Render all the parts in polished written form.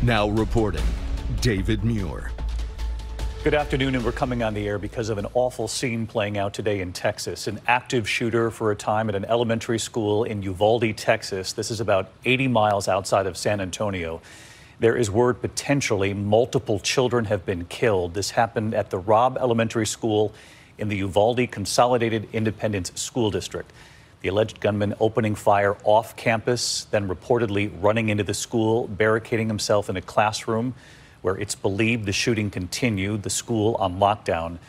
Now reporting, David Muir. Good afternoon, and we're coming on the air because of an awful scene playing out today in Texas. An active shooter for a time at an elementary school in Uvalde, Texas. This is about 80 miles outside of San Antonio. There is word potentially multiple children have been killed. This happened at the Robb Elementary School in the Uvalde Consolidated Independent School District. The alleged gunman opening fire off campus, then reportedly running into the school, barricading himself in a classroom where it's believed the shooting continued, the school on lockdown.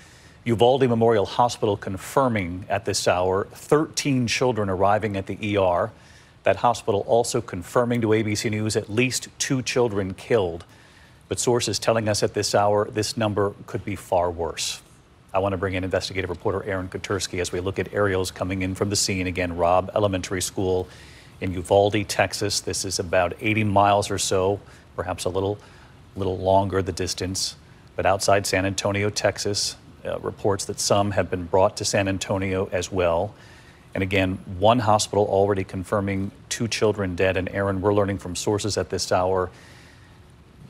Uvalde Memorial Hospital confirming at this hour 13 children arriving at the ER. That hospital also confirming to ABC News at least 2 children killed. But sources telling us at this hour this number could be far worse. I want to bring in investigative reporter Aaron Kotursky as we look at aerials coming in from the scene. Again, Robb Elementary School in Uvalde, Texas. This is about 80 miles or so, perhaps a little longer the distance, but outside San Antonio, Texas. Reports that some have been brought to San Antonio as well. And again, one hospital already confirming 2 children dead. And Aaron, we're learning from sources at this hour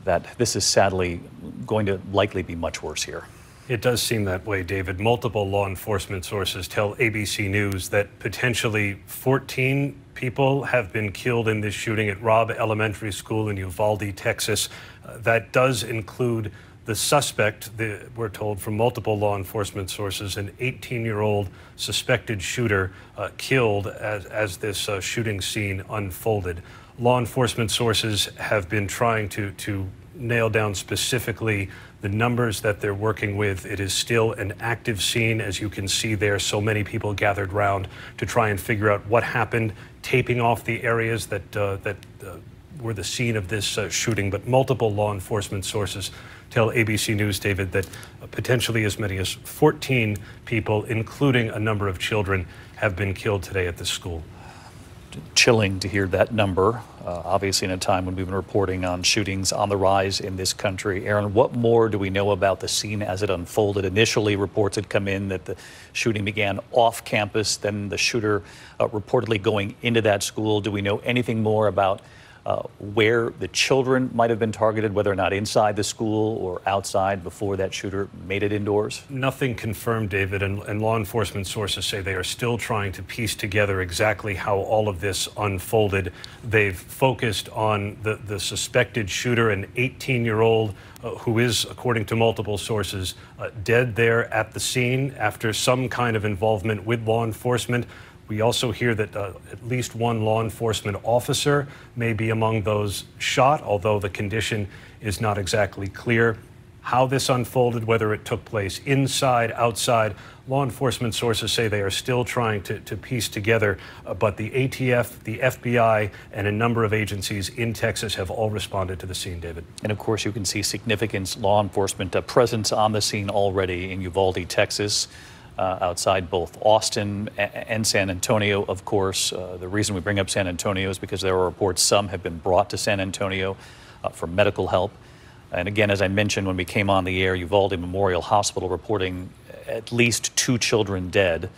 that this is sadly going to likely be much worse here. It does seem that way, David. Multiple law enforcement sources tell ABC News that potentially 14 people have been killed in this shooting at Robb Elementary School in Uvalde, Texas. That does include the suspect, we're told from multiple law enforcement sources, an 18-year-old suspected shooter killed as this shooting scene unfolded. Law enforcement sources have been trying to nail down specifically the numbers that they're working with. It is still an active scene, as you can see there. So many people gathered round to try and figure out what happened, taping off the areas that were the scene of this shooting. But multiple law enforcement sources tell ABC News, David, that potentially as many as 14 people, including a number of children, have been killed today at the school. Chilling to hear that number, obviously in a time when we've been reporting on shootings on the rise in this country. Aaron, what more do we know about the scene as it unfolded? Initially, reports had come in that the shooting began off campus, then the shooter reportedly going into that school. Do we know anything more about where the children might have been targeted, whether or not inside the school or outside before that shooter made it indoors? Nothing confirmed, David, and law enforcement sources say they are still trying to piece together exactly how all of this unfolded. They've focused on the suspected shooter, an 18-year-old who is, according to multiple sources, dead there at the scene after some kind of involvement with law enforcement. We also hear that at least one law enforcement officer may be among those shot, although the condition is not exactly clear. How this unfolded, whether it took place inside, outside, law enforcement sources say they are still trying to piece together, but the ATF, the FBI, and a number of agencies in Texas have all responded to the scene, David. And of course, you can see significant law enforcement presence on the scene already in Uvalde, Texas. Outside both Austin and San Antonio, of course. The reason we bring up San Antonio is because there are reports some have been brought to San Antonio for medical help. And again, as I mentioned when we came on the air, Uvalde Memorial Hospital reporting at least 2 children dead.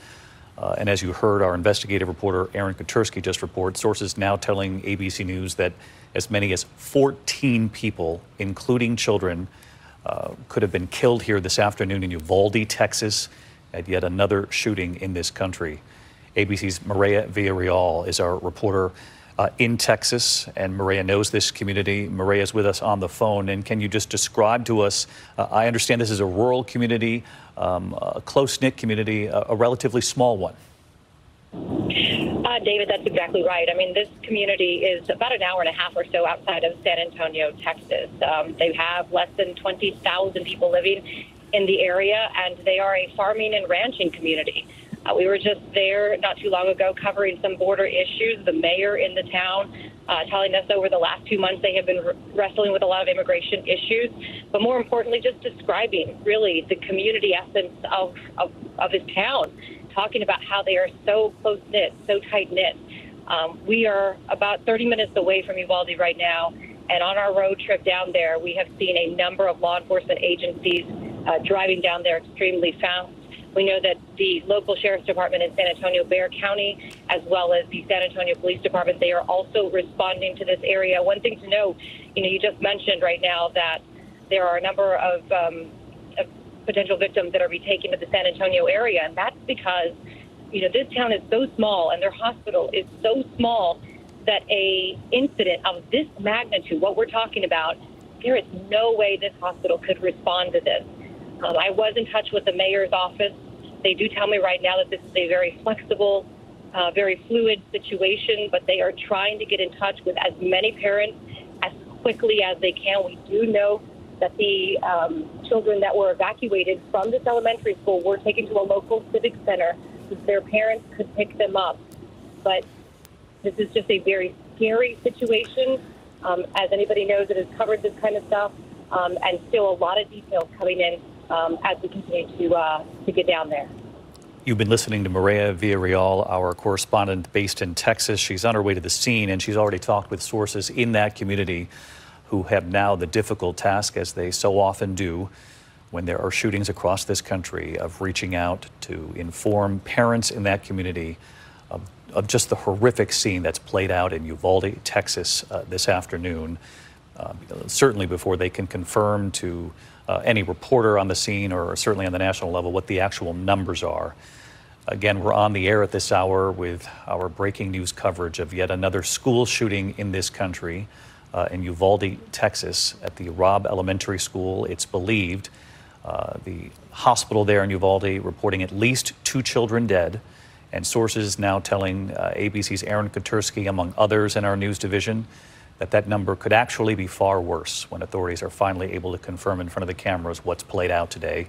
And as you heard our investigative reporter Aaron Kotursky just report, sources now telling ABC News that as many as 14 people, including children, could have been killed here this afternoon in Uvalde, Texas, at yet another shooting in this country. ABC's Maria Villarreal is our reporter in Texas, and Maria knows this community. Maria is with us on the phone, and can you just describe to us, I understand this is a rural community, a close-knit community, a relatively small one. David, that's exactly right. I mean, this community is about an hour and a half or so outside of San Antonio, Texas. They have less than 20,000 people living in the area, and they are a farming and ranching community. We were just there not too long ago covering some border issues. The mayor in the town telling us over the last 2 months they have been wrestling with a lot of immigration issues, but more importantly, just describing really the community essence of his town, talking about how they are so close-knit, so tight-knit. We are about 30 minutes away from Uvalde right now, and on our road trip down there, we have seen a number of law enforcement agencies driving down there extremely fast. We know that the local sheriff's department in San Antonio, Bexar County, as well as the San Antonio Police Department, they are also responding to this area. One thing to note, you just mentioned right now that there are a number of potential victims that are being taken to the San Antonio area, and that's because, this town is so small and their hospital is so small that a incident of this magnitude, what we're talking about, there is no way this hospital could respond to this. I was in touch with the mayor's office. They do tell me right now that this is a very flexible, very fluid situation, but they are trying to get in touch with as many parents as quickly as they can. We do know that the children that were evacuated from this elementary school were taken to a local civic center so their parents could pick them up. But this is just a very scary situation. As anybody knows that has covered this kind of stuff, and still a lot of details coming in as we continue to get down there. You've been listening to Maria Villarreal, our correspondent based in Texas. She's on her way to the scene, and she's already talked with sources in that community who have now the difficult task, as they so often do when there are shootings across this country, of reaching out to inform parents in that community of just the horrific scene that's played out in Uvalde, Texas this afternoon, certainly before they can confirm to any reporter on the scene or certainly on the national level what the actual numbers are. Again, we're on the air at this hour with our breaking news coverage of yet another school shooting in this country in Uvalde, Texas, at the Robb Elementary School. It's believed the hospital there in Uvalde reporting at least 2 children dead. And sources now telling ABC's Aaron Katersky, among others in our news division, that number could actually be far worse when authorities are finally able to confirm in front of the cameras what's played out today.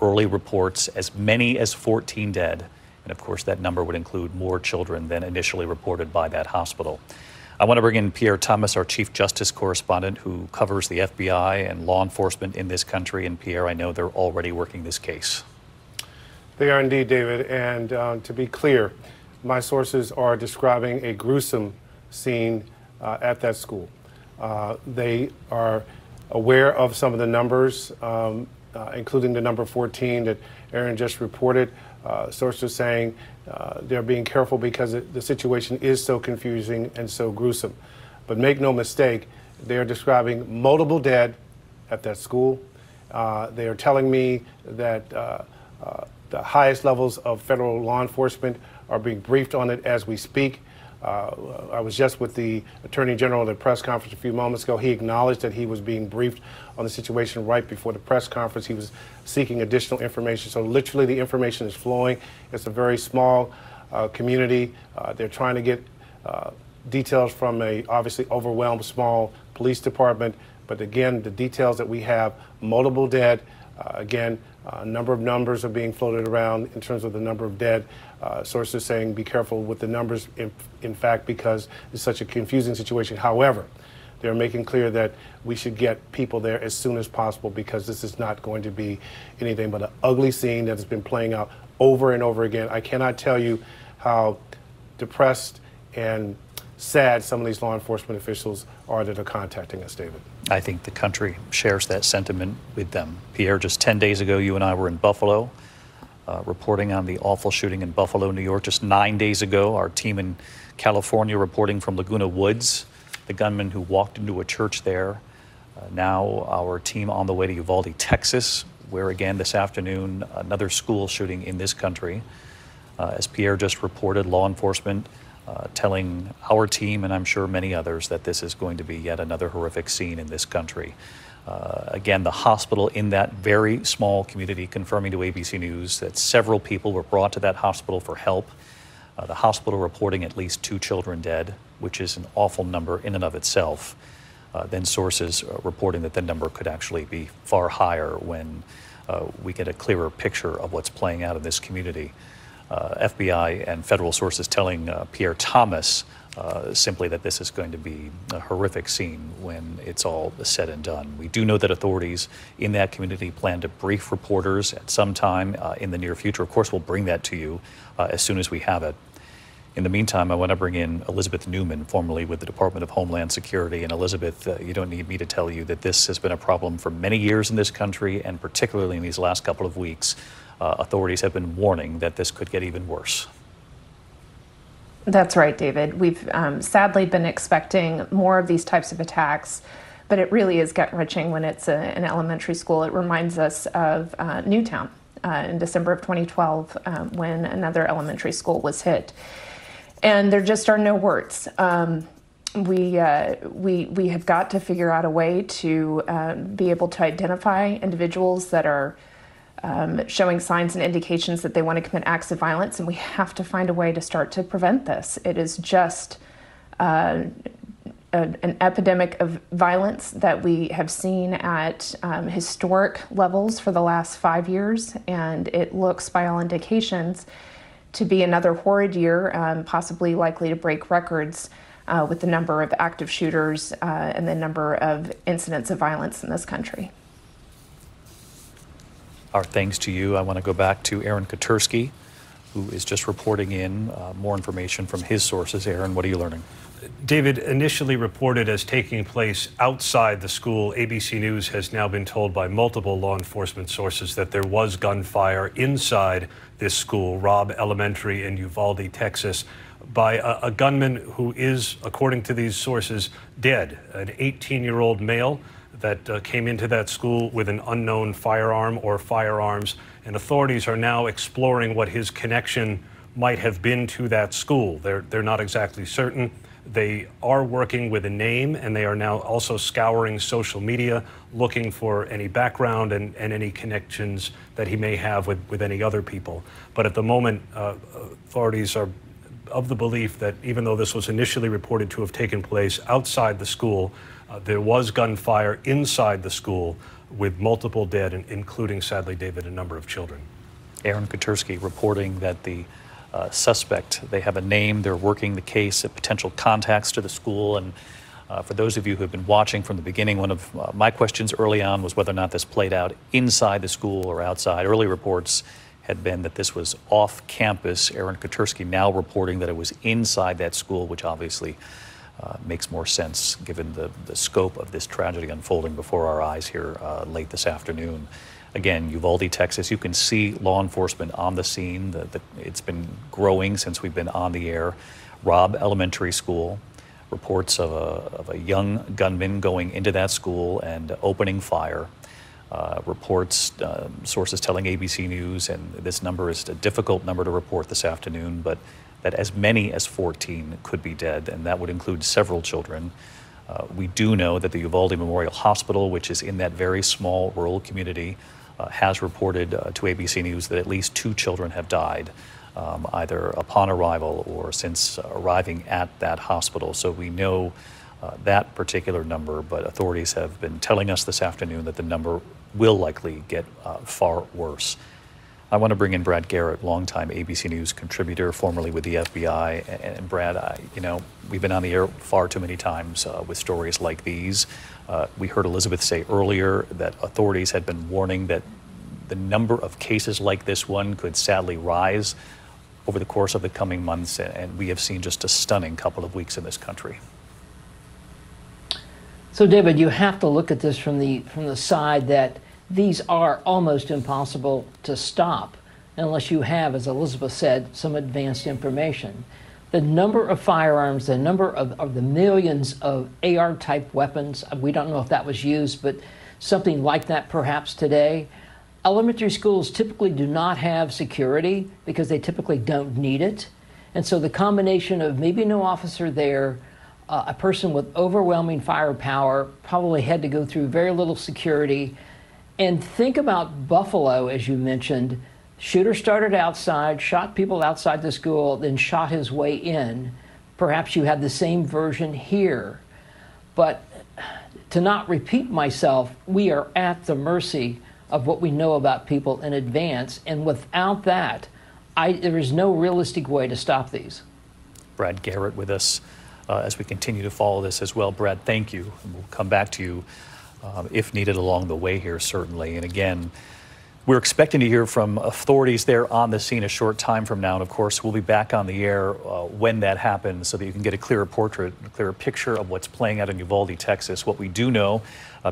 Early reports, as many as 14 dead. And of course, that number would include more children than initially reported by that hospital. I want to bring in Pierre Thomas, our Chief Justice correspondent, who covers the FBI and law enforcement in this country. And Pierre, I know they're already working this case. They are indeed, David, and to be clear, my sources are describing a gruesome scene at that school. They are aware of some of the numbers, including the number 14 that Aaron just reported. Sources saying they're being careful because the situation is so confusing and so gruesome. But make no mistake, they are describing multiple dead at that school. They are telling me that the highest levels of federal law enforcement are being briefed on it as we speak. I was just with the Attorney General at a press conference a few moments ago. He acknowledged that he was being briefed on the situation right before the press conference. He was seeking additional information. So literally the information is flowing. It's a very small community. They're trying to get details from a obviously overwhelmed small police department. But again, the details that we have, multiple dead, again, a number of numbers are being floated around in terms of the number of dead. Sources saying be careful with the numbers, in fact, because it's such a confusing situation. However, they're making clear that we should get people there as soon as possible because this is not going to be anything but an ugly scene that has been playing out over and over again. I cannot tell you how depressed and sad some of these law enforcement officials are that are contacting us, David. I think the country shares that sentiment with them. Pierre, just 10 days ago, you and I were in Buffalo reporting on the awful shooting in Buffalo, New York. Just 9 days ago, our team in California reporting from Laguna Woods, the gunman who walked into a church there. Now our team on the way to Uvalde, Texas, where again this afternoon, another school shooting in this country. As Pierre just reported, law enforcement telling our team, and I'm sure many others, that this is going to be yet another horrific scene in this country. Again, the hospital in that very small community confirming to ABC News that several people were brought to that hospital for help. The hospital reporting at least 2 children dead, which is an awful number in and of itself. Then sources reporting that the number could actually be far higher when we get a clearer picture of what's playing out in this community. FBI and federal sources telling Pierre Thomas simply that this is going to be a horrific scene when it's all said and done. We do know that authorities in that community plan to brief reporters at some time in the near future. Of course, we'll bring that to you as soon as we have it. In the meantime, I want to bring in Elizabeth Newman, formerly with the Department of Homeland Security. And Elizabeth, you don't need me to tell you that this has been a problem for many years in this country, and particularly in these last couple of weeks. authorities have been warning that this could get even worse. That's right, David. We've sadly been expecting more of these types of attacks, but it really is gut-wrenching when it's an elementary school. It reminds us of Newtown in December of 2012 when another elementary school was hit. And there just are no words. We have got to figure out a way to be able to identify individuals that are showing signs and indications that they want to commit acts of violence, and we have to find a way to start to prevent this. It is just an epidemic of violence that we have seen at historic levels for the last 5 years, and it looks, by all indications, to be another horrid year, possibly likely to break records with the number of active shooters and the number of incidents of violence in this country. Our thanks to you. I want to go back to Aaron Katersky, who is just reporting in more information from his sources. Aaron, what are you learning? David, initially reported as taking place outside the school, ABC News has now been told by multiple law enforcement sources that there was gunfire inside this school, Robb Elementary in Uvalde, Texas, by a gunman who is, according to these sources, dead, an 18-year-old male that came into that school with an unknown firearm or firearms, and authorities are now exploring what his connection might have been to that school. They're not exactly certain. They are working with a name, and they are now also scouring social media, looking for any background and any connections that he may have with any other people. But at the moment, authorities are of the belief that even though this was initially reported to have taken place outside the school, there was gunfire inside the school with multiple dead, including, sadly, David, a number of children. Aaron Katersky reporting that the suspect, they have a name, they're working the case of potential contacts to the school. And for those of you who have been watching from the beginning, one of my questions early on was whether or not this played out inside the school or outside. Early reports had been that this was off campus. Aaron Katersky now reporting that it was inside that school, which obviously makes more sense given the scope of this tragedy unfolding before our eyes here late this afternoon. Again, Uvalde, Texas, you can see law enforcement on the scene. It's been growing since we've been on the air. Robb Elementary School, reports of a young gunman going into that school and opening fire. Reports, sources telling ABC News, and this number is a difficult number to report this afternoon, but that as many as 14 could be dead, and that would include several children. We do know that the Uvalde Memorial Hospital, which is in that very small rural community, has reported to ABC News that at least 2 children have died, either upon arrival or since arriving at that hospital. So we know that particular number, but authorities have been telling us this afternoon that the number will likely get far worse. I want to bring in Brad Garrett, longtime ABC News contributor, formerly with the FBI. And Brad, you know, we've been on the air far too many times with stories like these. We heard Elizabeth say earlier that authorities had been warning that the number of cases like this one could sadly rise over the course of the coming months, and we have seen just a stunning couple of weeks in this country. So, David, you have to look at this from the side that these are almost impossible to stop unless you have, as Elizabeth said, some advanced information. The number of firearms, the number of the millions of AR-type weapons, we don't know if that was used, but something like that perhaps today. Elementary schools typically do not have security because they typically don't need it. And so the combination of maybe no officer there, a person with overwhelming firepower, probably had to go through very little security. And think about Buffalo, as you mentioned. Shooter started outside, shot people outside the school, then shot his way in. Perhaps you had the same version here. But to not repeat myself, we are at the mercy of what we know about people in advance. And without that, there is no realistic way to stop these. Brad Garrett with us as we continue to follow this as well. Brad, thank you. And we'll come back to you if needed along the way here, certainly. And again, We're expecting to hear from authorities there on the scene a short time from now. And of course, we'll be back on the air when that happens so that you can get a clearer portrait, a clearer picture of what's playing out in Uvalde, Texas. What we do know,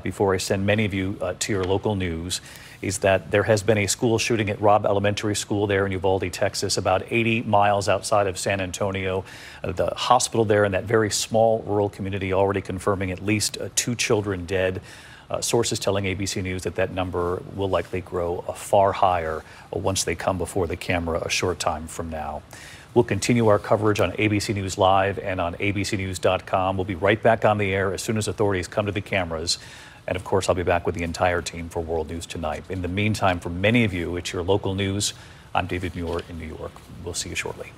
before I send many of you to your local news, is that there has been a school shooting at Robb Elementary School there in Uvalde, Texas, about 80 miles outside of San Antonio. The hospital there in that very small rural community already confirming at least 2 children dead. Sources telling ABC News that that number will likely grow far higher once they come before the camera a short time from now. We'll continue our coverage on ABC News Live and on abcnews.com. We'll be right back on the air as soon as authorities come to the cameras. And of course, I'll be back with the entire team for World News Tonight. In the meantime, for many of you, it's your local news. I'm David Muir in New York. We'll see you shortly.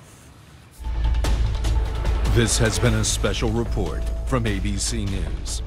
This has been a special report from ABC News.